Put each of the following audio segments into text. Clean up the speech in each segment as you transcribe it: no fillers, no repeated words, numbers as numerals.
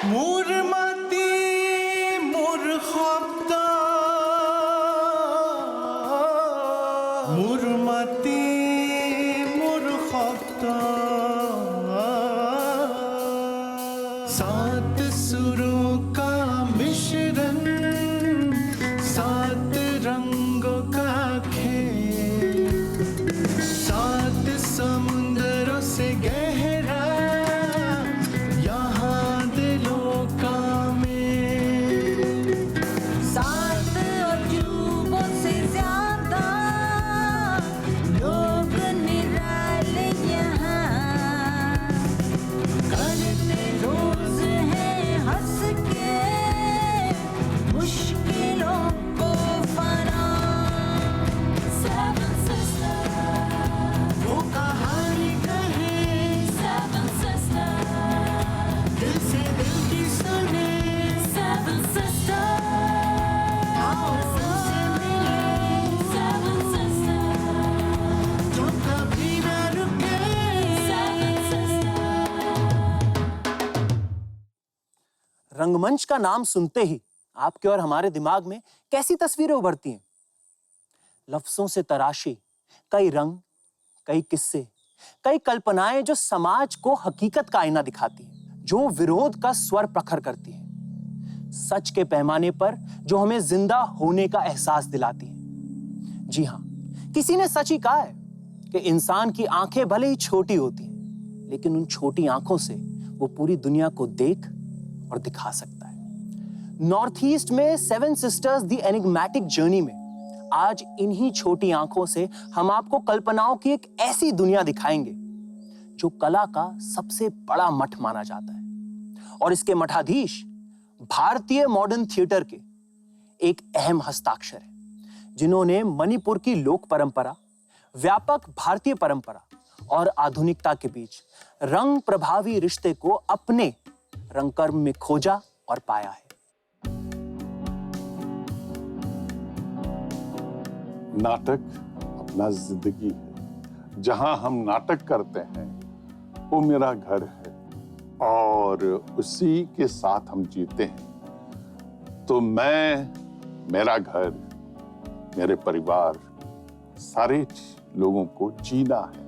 Murmati murkhabda, murmati murkhabda, सात सुरों का मिश्रण, सात रंगों का खेल, सात समुंदरों से गहरा यहाँ दिलों का मेल, सात अजूबों से ज्यादा लोग निराले यहाँ करते रोज हैं हंस के मुश्किलों को फना। Seven sisters, वो कहानी कहे seven sisters, दिल से दिल की सुने, seven sisters, आओ उनसे मिले seven sisters, जो कभी ना रुके। seven sisters. रंगमंच का नाम सुनते ही आपके और हमारे दिमाग में कैसी तस्वीरें उभरती हैं? लफ्जों से तराशी कई रंग, कई किस्से, कई कल्पनाएं जो समाज को हकीकत का आईना दिखाती हैं, जो विरोध का स्वर प्रखर करती हैं, सच के पैमाने पर जो हमें जिंदा होने का एहसास दिलाती हैं। जी हां, किसी ने सच ही कहा है कि इंसान की आंखें भले ही छोटी होती हैं, लेकिन उन छोटी आंखों से वो पूरी दुनिया को देख और दिखा सकता है। नॉर्थ ईस्ट में seven sisters the enigmatic journey में आज इन्हीं छोटी आंखों से हम आपको कल्पनाओं की एक ऐसी दुनिया दिखाएंगे जो कला का सबसे बड़ा मठ माना जाता है, और इसके मठाधीश भारतीय मॉडर्न थिएटर के एक अहम हस्ताक्षर है, जिन्होंने मणिपुर की लोक परंपरा, व्यापक भारतीय परंपरा और आधुनिकता के बीच रंग प्रभावी रिश्ते को अपने रंगकर्म में खोजा और पाया है। नाटक अपना जिंदगी है। जहां हम नाटक करते हैं वो मेरा घर है और उसी के साथ हम जीते हैं। तो मैं, मेरा घर, मेरे परिवार, सारे लोगों को जीना है।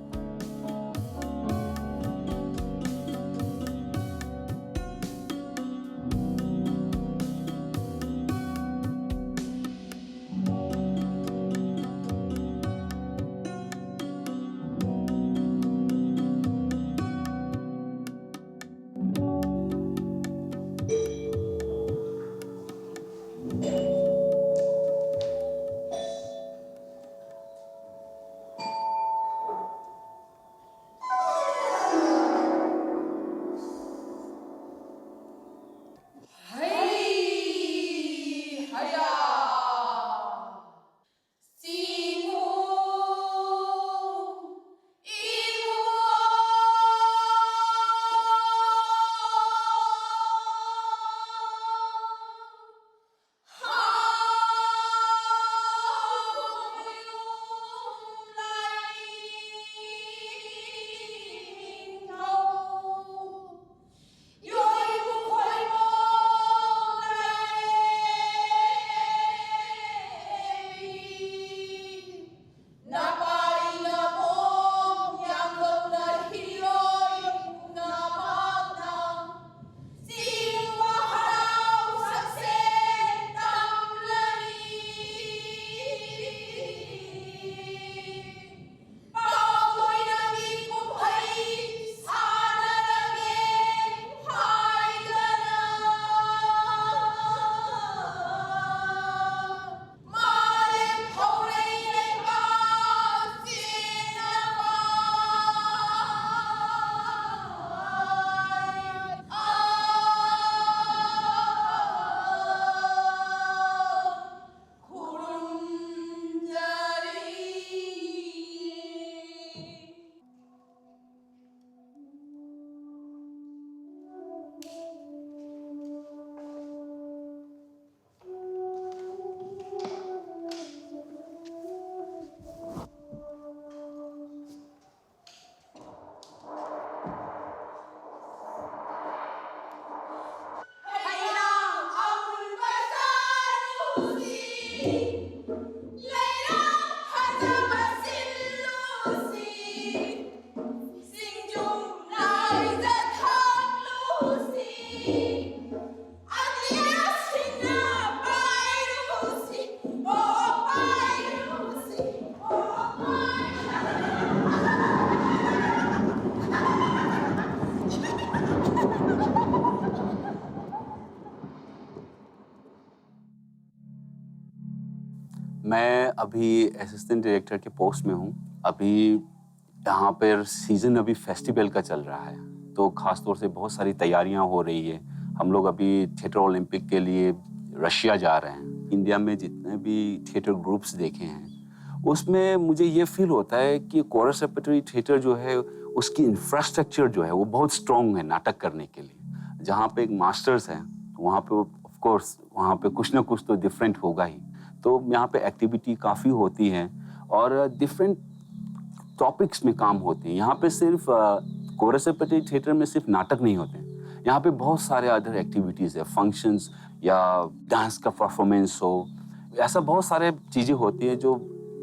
मैं अभी असिस्टेंट डायरेक्टर के पोस्ट में हूँ। अभी यहाँ पर सीजन अभी फेस्टिवल का चल रहा है, तो खास तौर से बहुत सारी तैयारियाँ हो रही है। हम लोग अभी थिएटर ओलंपिक के लिए रशिया जा रहे हैं। इंडिया में जितने भी थिएटर ग्रुप्स देखे हैं उसमें मुझे ये फील होता है कि कोरस रेपर्टरी थिएटर जो है उसकी इंफ्रास्ट्रक्चर जो है वो बहुत स्ट्रॉन्ग है नाटक करने के लिए। जहाँ पे एक मास्टर्स हैं वहाँ पे ऑफ कोर्स वहाँ पे कुछ ना कुछ तो डिफरेंट होगा ही। तो यहाँ पे एक्टिविटी काफ़ी होती है और डिफरेंट टॉपिक्स में काम होते हैं। यहाँ पे सिर्फ कोरस रेपर्टरी थिएटर में सिर्फ नाटक नहीं होते हैं, यहाँ पे बहुत सारे अदर एक्टिविटीज़ है, फंक्शंस या डांस का परफॉर्मेंस हो, ऐसा बहुत सारे चीज़ें होती है जो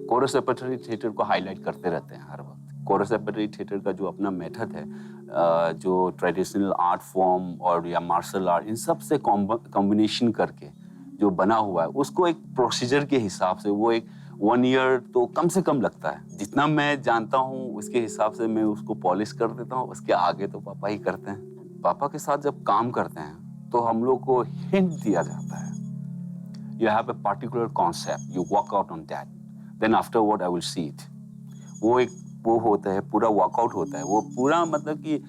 कोरस रेपर्टरी थिएटर को हाईलाइट करते रहते हैं हर वक्त। कोरस रेपर्टरी थिएटर का जो अपना मेथड है, जो ट्रेडिशनल आर्ट फॉर्म और या मार्शल आर्ट, इन सब से कॉम्बिनेशन करके जो बना हुआ है, उसको एक प्रोसीजर के हिसाब से वो एक 1 ईयर तो कम से कम लगता है। जितना मैं जानता हूँ उसके हिसाब से मैं उसको पॉलिश कर देता हूँ, उसके आगे तो पापा ही करते हैं। पापा के साथ जब काम करते हैं तो हम लोग को हिंट दिया जाता है, you have a particular concept, you work out on that, then afterward I will see it. वो होता है, पूरा वर्कआउट होता है, वो पूरा मतलब कि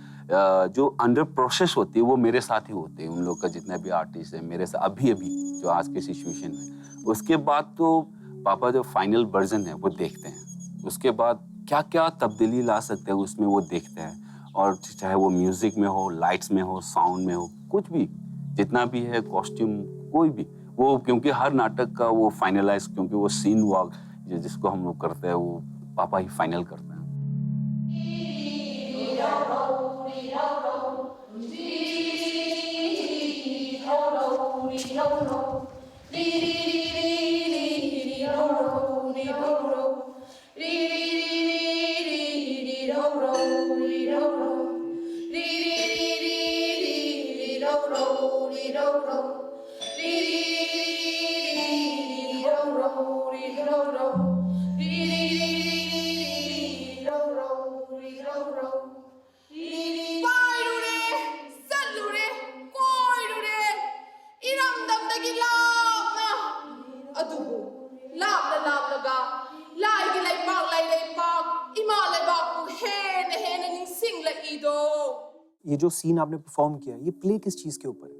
जो अंडर प्रोसेस होती है वो मेरे साथ ही होती है। उन लोग का जितने भी आर्टिस्ट है मेरे साथ अभी जो आज के सिचुएशन में, उसके बाद तो पापा जो फाइनल वर्जन है वो देखते हैं। उसके बाद क्या क्या तब्दीली ला सकते हैं उसमें वो देखते हैं, और चाहे वो म्यूजिक में हो, लाइट्स में हो, साउंड में हो, कुछ भी जितना भी है, कॉस्ट्यूम कोई भी, वो क्योंकि हर नाटक का वो फाइनलाइज, क्योंकि वो सीन वर्क जिसको हम लोग करते हैं वो पापा ही फाइनल करते हैं। ये जो सीन आपने परफॉर्म किया, ये प्ले किस चीज के ऊपर है?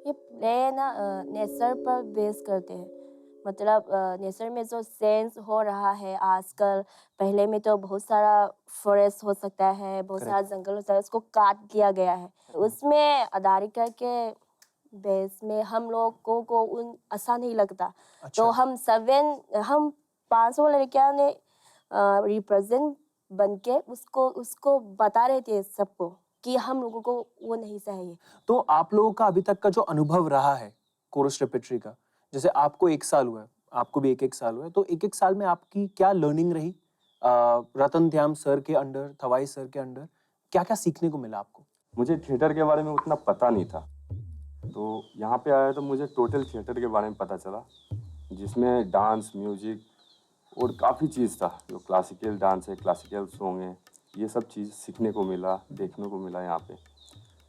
ये प्ले ना नेचर पर बेस करते हैं। मतलब नेचर में जो सेंस हो रहा है आजकल, पहले में तो बहुत सारा फॉरेस्ट हो सकता है, बहुत सारा जंगल हो सकता है, उसको काट दिया गया है। उसमें आधारित करके बेस में हम लोग को उन ऐसा नहीं लगता। तो हम 500 लड़कियां ने रिप्रेजेंट बन के उसको बता रहे थे सबको कि हम लोगों को वो नहीं चाहिए। तो आप लोगों का अभी तक का जो अनुभव रहा है कोरस रेपर्टरी का, जैसे आपको 1 साल हुआ है, आपको भी 1 साल हुआ है, तो 1 साल में आपकी क्या लर्निंग रही? रतन ध्यान सर के अंडर, थवाई सर के अंडर क्या क्या सीखने को मिला आपको? मुझे थिएटर के बारे में उतना पता नहीं था, तो यहाँ पे आया तो मुझे टोटल थिएटर के बारे में पता चला, जिसमें डांस, म्यूजिक और काफ़ी चीज़ था। जो क्लासिकल डांस है, क्लासिकल सॉन्ग है, ये सब चीज़ सीखने को मिला, देखने को मिला यहाँ पे।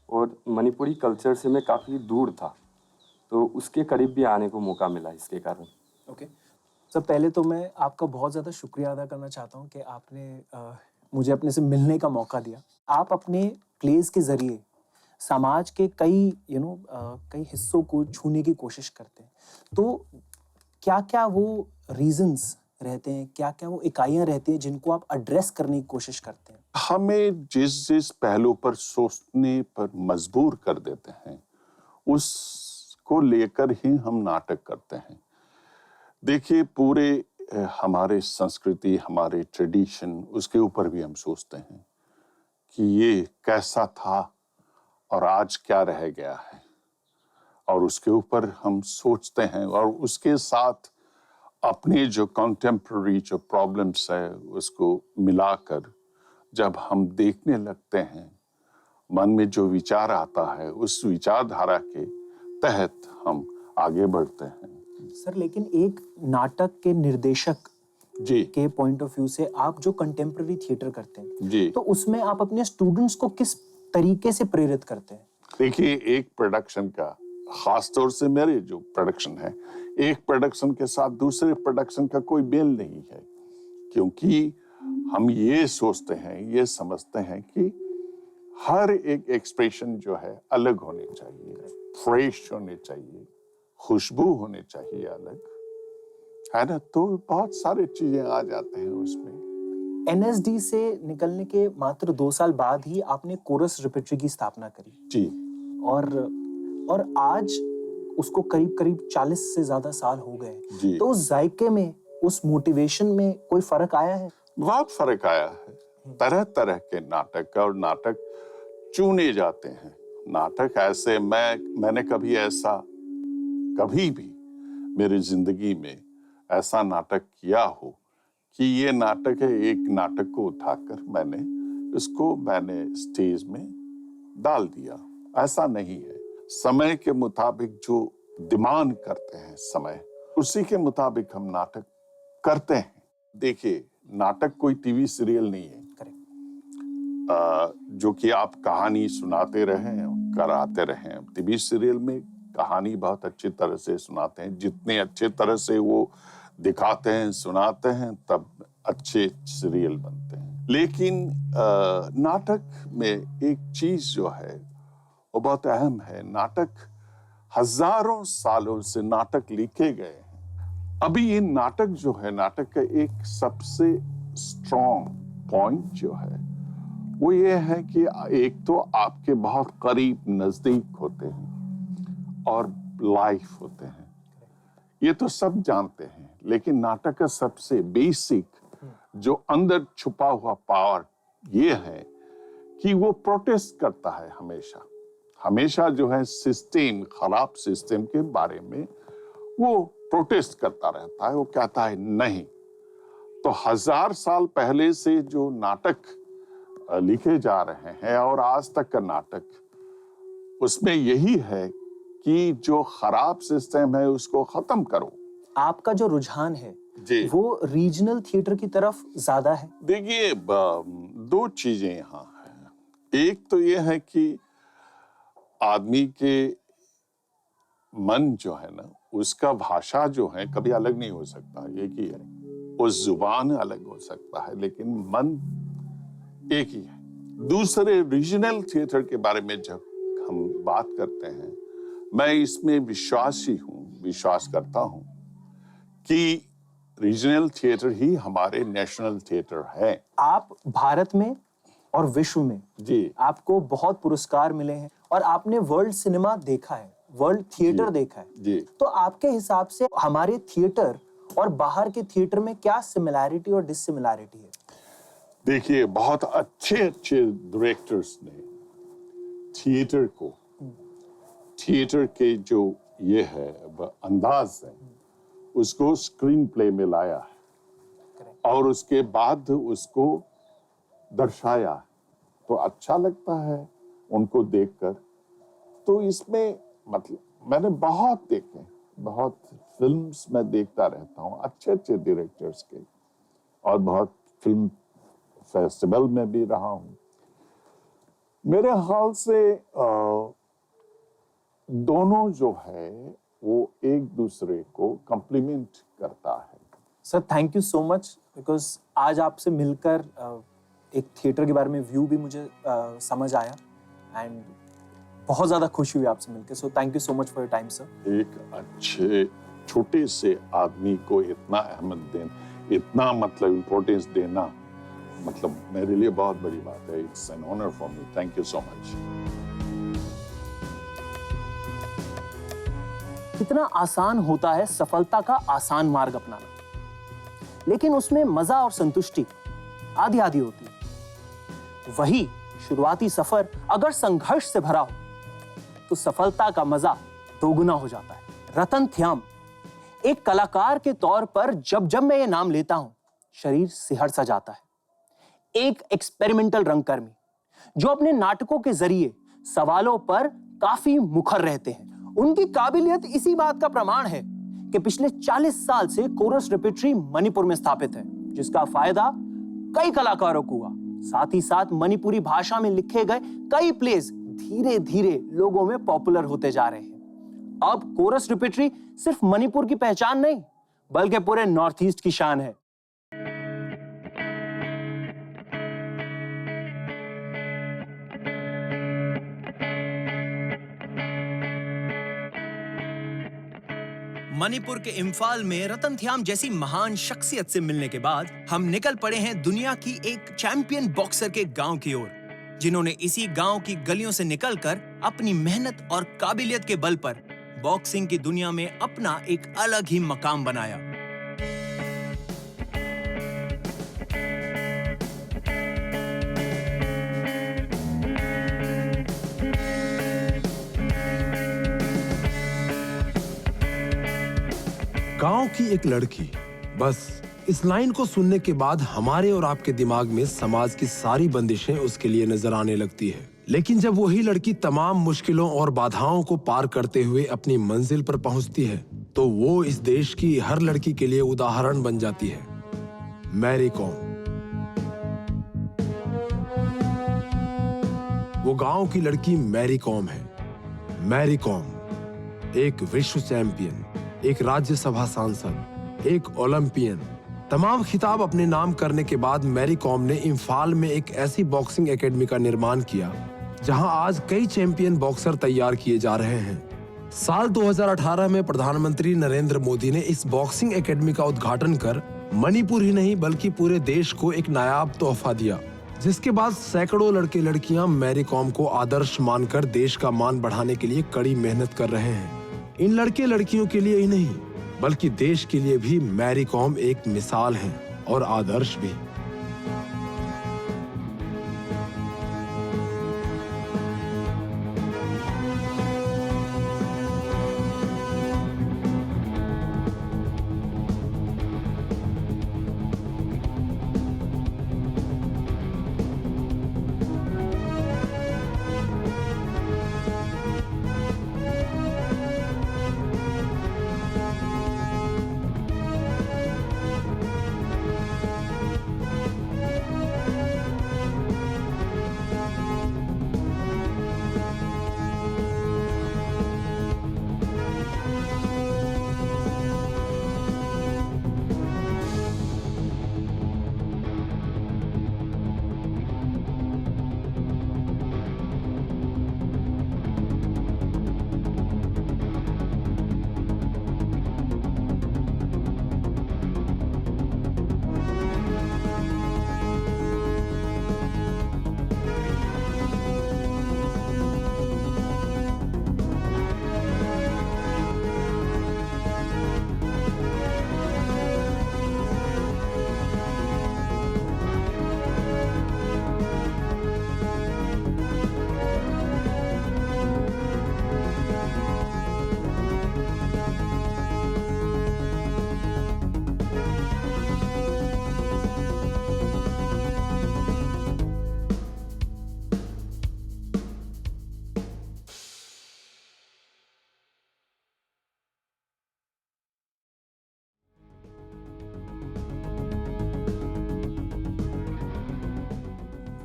और मणिपुरी कल्चर से मैं काफ़ी दूर था, तो उसके करीब भी आने को मौका मिला इसके कारण। ओके सर, पहले तो मैं आपका बहुत ज़्यादा शुक्रिया अदा करना चाहता हूँ कि आपने मुझे अपने से मिलने का मौका दिया। आप अपने प्लेस के ज़रिए समाज के कई कई हिस्सों को छूने की कोशिश करते हैं, तो क्या क्या वो रीजंस रहते हैं, क्या क्या वो इकाइयां रहती हैं जिनको आप एड्रेस करने की कोशिश करते हैं? हमें जिस पहलू पर सोचने पर मजबूर कर देते हैं उसको लेकर ही हम नाटक करते हैं। देखिए, पूरे हमारे संस्कृति, हमारे ट्रेडिशन, उसके ऊपर भी हम सोचते हैं कि ये कैसा था और आज क्या रह गया है, और उसके ऊपर हम सोचते हैं, और उसके साथ अपने जो कंटेम्प्रेरी जो प्रॉब्लम्स है उसको मिलाकर जब हम देखने लगते हैं, मन में जो विचार आता है उस विचारधारा के तहत हम आगे बढ़ते हैं। सर, लेकिन एक नाटक के निर्देशक जी के पॉइंट ऑफ व्यू से आप जो कंटेम्प्रेरी थिएटर करते हैं जी, तो उसमें आप अपने स्टूडेंट्स को किस तरीके से प्रेरित करते हैं? देखिए, एक प्रोडक्शन का, खास तौर से मेरे जो प्रोडक्शन है, एक प्रोडक्शन के साथ दूसरे प्रोडक्शन का कोई मेल नहीं है, क्योंकि हम ये सोचते हैं, ये समझते हैं कि हर एक एक्सप्रेशन जो है अलग होने चाहिए, फ्रेश होने चाहिए, खुशबू होने चाहिए अलग, है ना। तो बहुत सारी चीजें आ जाते हैं उसमें। एनएसडी से निकलने के मात्र 2 साल बाद ही आपने कोरस रिपेट्री की स्थापना करी जी। और आज उसको करीब करीब 40 से ज्यादा साल हो गए। जी। तो उस जायके में, उस मोटिवेशन में कोई फर्क आया है? बहुत फर्क आया है। तरह तरह के नाटक और नाटक चुने जाते हैं। नाटक ऐसे मैंने कभी भी मेरी जिंदगी में ऐसा नाटक किया हो कि ये नाटक है, एक नाटक को उठाकर मैंने स्टेज में डाल दिया, ऐसा नहीं है। समय के मुताबिक जो डिमांड करते हैं समय, उसी के मुताबिक हम नाटक करते हैं। देखिए, नाटक कोई टीवी सीरियल नहीं है जो कि आप कहानी सुनाते रहें, कराते रहें। टीवी सीरियल में कहानी बहुत अच्छी तरह से सुनाते हैं, जितने अच्छे तरह से वो दिखाते हैं, सुनाते हैं, तब अच्छे सीरियल बनते हैं। लेकिन नाटक में एक चीज जो है वो बहुत अहम है। नाटक हजारों सालों से नाटक लिखे गए हैं। अभी ये नाटक जो है, नाटक का एक सबसे स्ट्रॉन्ग पॉइंट जो है वो ये है कि एक तो आपके बहुत करीब नजदीक होते हैं और लाइफ होते हैं, ये तो सब जानते हैं। लेकिन नाटक का सबसे बेसिक जो अंदर छुपा हुआ पावर ये है कि वो प्रोटेस्ट करता है हमेशा जो है सिस्टम, खराब सिस्टम के बारे में वो प्रोटेस्ट करता रहता है। वो कहता है नहीं। तो 1000 साल पहले से जो नाटक लिखे जा रहे हैं और आज तक का नाटक, उसमें यही है कि जो खराब सिस्टम है उसको खत्म करो। आपका जो रुझान है जी, वो रीजनल थिएटर की तरफ ज्यादा है। देखिए, 2 चीजें यहाँ हैं। एक तो ये है कि आदमी के मन जो है ना, उसका भाषा जो है कभी अलग नहीं हो सकता, एक ही है। उस जुबान अलग हो सकता है लेकिन मन एक ही है। दूसरे, रीजनल थिएटर के बारे में जब हम बात करते हैं, मैं इसमें विश्वास करता हूं कि रीजनल थिएटर ही हमारे नेशनल थिएटर है। आप भारत में और विश्व में जी, आपको बहुत पुरस्कार मिले हैं और आपने वर्ल्ड सिनेमा देखा है, वर्ल्ड थिएटर देखा है। जी। तो आपके हिसाब से हमारे थिएटर और बाहर के थिएटर में क्या सिमिलैरिटी और डिससिमिलैरिटी है? देखिए, बहुत अच्छे डायरेक्टर्स ने थिएटर के जो ये है अंदाज है, उसको स्क्रीन प्ले में लाया है और उसके बाद उसको दर्शाया। तो अच्छा लगता है उनको देखकर। तो इसमें मतलब मैंने बहुत देखे, बहुत फिल्म्स में देखता रहता हूँ अच्छे डायरेक्टर्स के, और बहुत फिल्म फेस्टिवल में भी रहा हूँ। मेरे ख्याल से दोनों जो है वो एक दूसरे को कॉम्प्लीमेंट करता है। Sir, thank you so much, because आज आपसे मिलकर एक थिएटर के बारे में व्यू भी मुझे समझ आया एंड बहुत ज़्यादा खुशी हुई आपसे मिलकर। So thank you so much for your time sir. एक अच्छे छोटे से आदमी को इतना अहमियत देना, इतना मतलब इम्पोर्टेंस देना, मतलब मेरे लिए बहुत बड़ी बात है। It's an honour for me. Thank you so much. कितना आसान होता है सफलता का आसान मार्ग अपनाना, लेकिन उसमें मजा और संतुष्टि आधी आधी होती है। वही शुरुआती सफर अगर संघर्ष से भरा हो तो सफलता का मजा दोगुना हो जाता है। रतन थ्याम, एक कलाकार के तौर पर जब जब मैं ये नाम लेता हूं, शरीर सिहर सा जाता है। एक एक्सपेरिमेंटल रंगकर्मी जो अपने नाटकों के जरिए सवालों पर काफी मुखर रहते हैं। उनकी काबिलियत इसी बात का प्रमाण है कि पिछले 40 साल से कोरस रिपेट्री मणिपुर में स्थापित है, जिसका फायदा कई कलाकारों को हुआ। साथ ही साथ मणिपुरी भाषा में लिखे गए कई प्लेज धीरे धीरे लोगों में पॉपुलर होते जा रहे हैं। अब कोरस रिपेटरी सिर्फ मणिपुर की पहचान नहीं, बल्कि पूरे नॉर्थ ईस्ट की शान है। मणिपुर के इम्फाल में रतनथ्याम जैसी महान शख्सियत से मिलने के बाद हम निकल पड़े हैं दुनिया की एक चैंपियन बॉक्सर के गांव की ओर, जिन्होंने इसी गांव की गलियों से निकलकर अपनी मेहनत और काबिलियत के बल पर बॉक्सिंग की दुनिया में अपना एक अलग ही मकाम बनाया। गांव की एक लड़की, बस इस लाइन को सुनने के बाद हमारे और आपके दिमाग में समाज की सारी बंदिशें उसके लिए नजर आने लगती है। लेकिन जब वही लड़की तमाम मुश्किलों और बाधाओं को पार करते हुए अपनी मंजिल पर पहुंचती है, तो वो इस देश की हर लड़की के लिए उदाहरण बन जाती है। मैरी कॉम। वो गांव की लड़की मैरी कॉम है। मैरी कॉम एक विश्व चैंपियन, एक राज्यसभा सांसद, एक ओलंपियन, तमाम खिताब अपने नाम करने के बाद मैरी कॉम ने इम्फाल में एक ऐसी बॉक्सिंग एकेडमी का निर्माण किया जहां आज कई चैंपियन बॉक्सर तैयार किए जा रहे हैं। साल 2018 में प्रधानमंत्री नरेंद्र मोदी ने इस बॉक्सिंग एकेडमी का उद्घाटन कर मणिपुर ही नहीं बल्कि पूरे देश को एक नायाब तोहफा दिया, जिसके बाद सैकड़ों लड़के लड़कियां मैरी कॉम को आदर्श मानकर देश का मान बढ़ाने के लिए कड़ी मेहनत कर रहे हैं। इन लड़के लड़कियों के लिए ही नहीं बल्कि देश के लिए भी मैरी कॉम एक मिसाल है और आदर्श भी।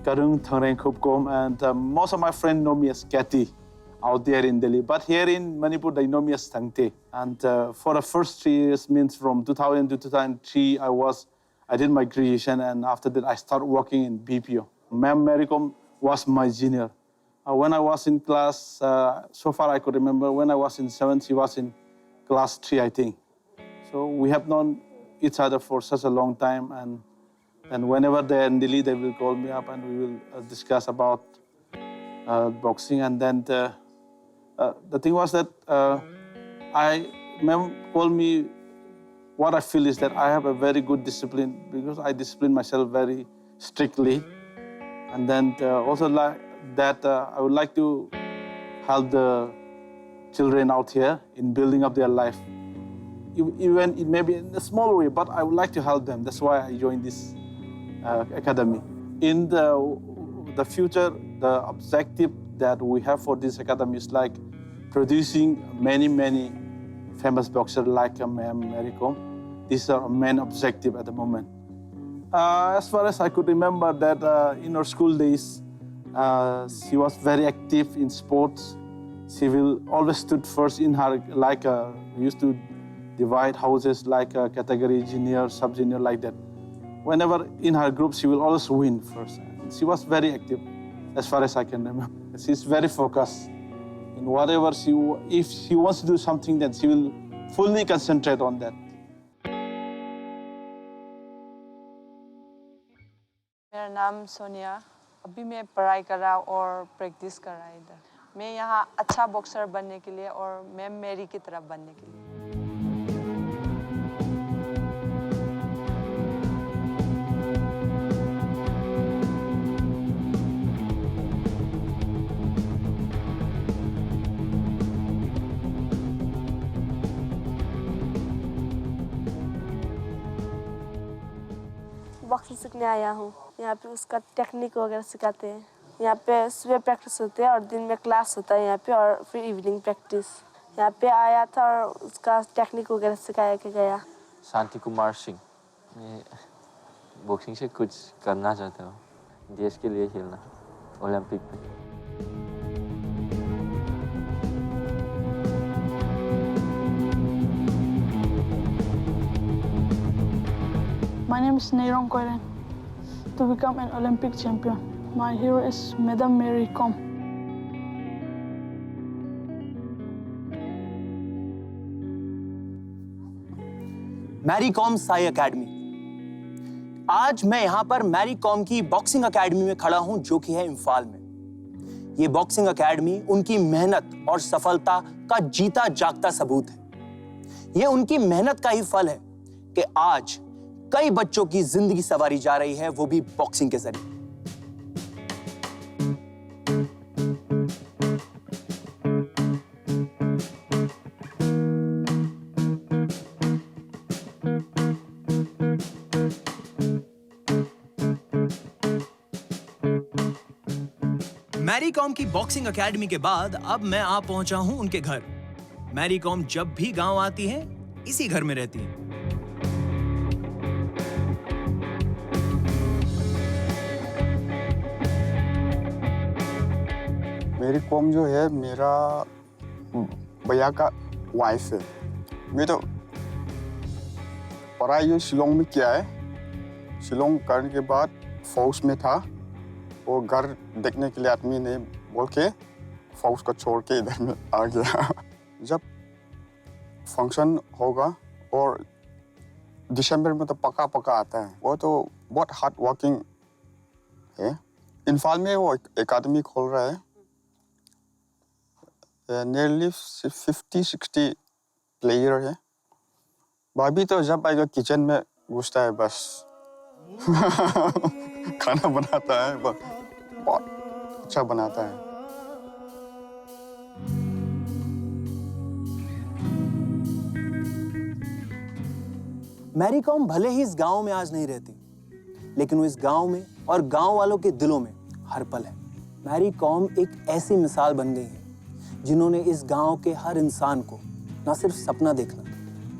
Karung Thangren Khupkom, and most of my friends know me as Kathy out there in Delhi. But here in Manipur, they know me as Thangte. And for the first 3 years, means from 2000 to 2003, I did my graduation, and after that, I started working in BPO. Ma'am Marikom was my junior. When I was in class, so far I could remember, when I was in 7th, she was in class 3, I think. So we have known each other for such a long time, and whenever they're in Delhi, they will call me up and we will discuss about boxing. And then the thing was that Ma'am called me, what I feel is that I have a very good discipline because I discipline myself very strictly. And then also like that, I would like to help the children out here in building up their life. Even it may be in a small way, but I would like to help them. That's why I joined this academy. In the future, the objective that we have for this academy is like producing many famous boxers like Ma'am Marikom. These are our main objective at the moment. As far as I could remember that in her school days, she was very active in sports. she will always stood first in her, like we used to divide houses like a category, junior, sub-junior, like that. Whenever in her group, she will always win first. And she was very active, as far as I can remember. She's very focused in whatever if she wants to do something, then she will fully concentrate on that. मेरा नाम सोनिया, अभी मैं पढ़ाई कर रहा हूँ और practice कर रहा हूँ इधर। मैं यहाँ अच्छा बॉक्सर बनने के लिए और मैम मेरी की तरफ बनने के लिए। बॉक्सिंग सीखने आया हूँ। यहाँ पे उसका टेक्निक वगैरह सिखाते हैं। यहाँ पे सुबह प्रैक्टिस होती है और दिन में क्लास होता है यहाँ पे, और फिर इवनिंग प्रैक्टिस। यहाँ पे आया था और उसका टेक्निक वगैरह सिखाया के गया। शांति कुमार सिंह, मैं बॉक्सिंग से कुछ करना चाहता हूँ, देश के लिए खेलना ओलंपिक में। My name is Neyrong Koiren. To become an Olympic champion, my hero is Madam Mary Kom. Mary Kom SAI academy. आज मैं यहां पर मैरी कॉम की बॉक्सिंग एकेडमी में खड़ा हूं, जो कि है इम्फाल में। ये बॉक्सिंग एकेडमी उनकी मेहनत और सफलता का जीता जागता सबूत है। ये उनकी मेहनत का ही फल है कि आज कई बच्चों की जिंदगी सवारी जा रही है, वो भी बॉक्सिंग के जरिए। मैरी कॉम की बॉक्सिंग एकेडमी के बाद अब मैं आ पहुंचा हूं उनके घर। मैरी कॉम जब भी गांव आती है, इसी घर में रहती है। मेरी कॉम जो है मेरा भैया का वाइफ है। मैं तो पढ़ाई शिलोंग में किया है। शिलोंग करने के बाद फौज में था, वो घर देखने के लिए आदमी ने बोल के फौज को छोड़ के इधर में आ गया। जब फंक्शन होगा और दिसंबर में तो पक्का आता है। वो तो बहुत हार्ड वर्किंग है। इम्फाल में वो एकेडमी खोल रहा है। नियरली 50-60 प्लेयर है। भाभी तो जब आएगा किचन में घुसता है, बस खाना बनाता है, बहुत अच्छा बनाता है। मैरी कॉम भले ही इस गांव में आज नहीं रहती, लेकिन वो इस गांव में और गांव वालों के दिलों में हर पल है। मैरी कॉम एक ऐसी मिसाल बन गई है जिन्होंने इस गांव के हर इंसान को न सिर्फ सपना देखना,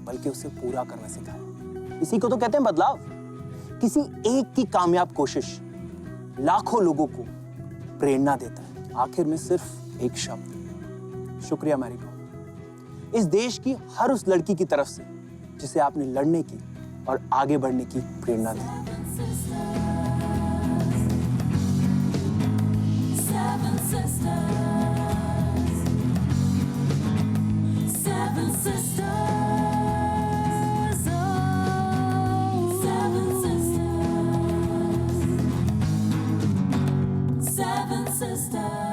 बल्कि उसे पूरा करना सिखाया। इसी को तो कहते हैं बदलाव। किसी एक की कामयाब कोशिश लाखों लोगों को प्रेरणा देता है। आखिर में सिर्फ एक शब्द, शुक्रिया मैरी कॉम। इस देश की हर उस लड़की की तरफ से जिसे आपने लड़ने की और आगे बढ़ने की प्रेरणा दी। Seven sisters.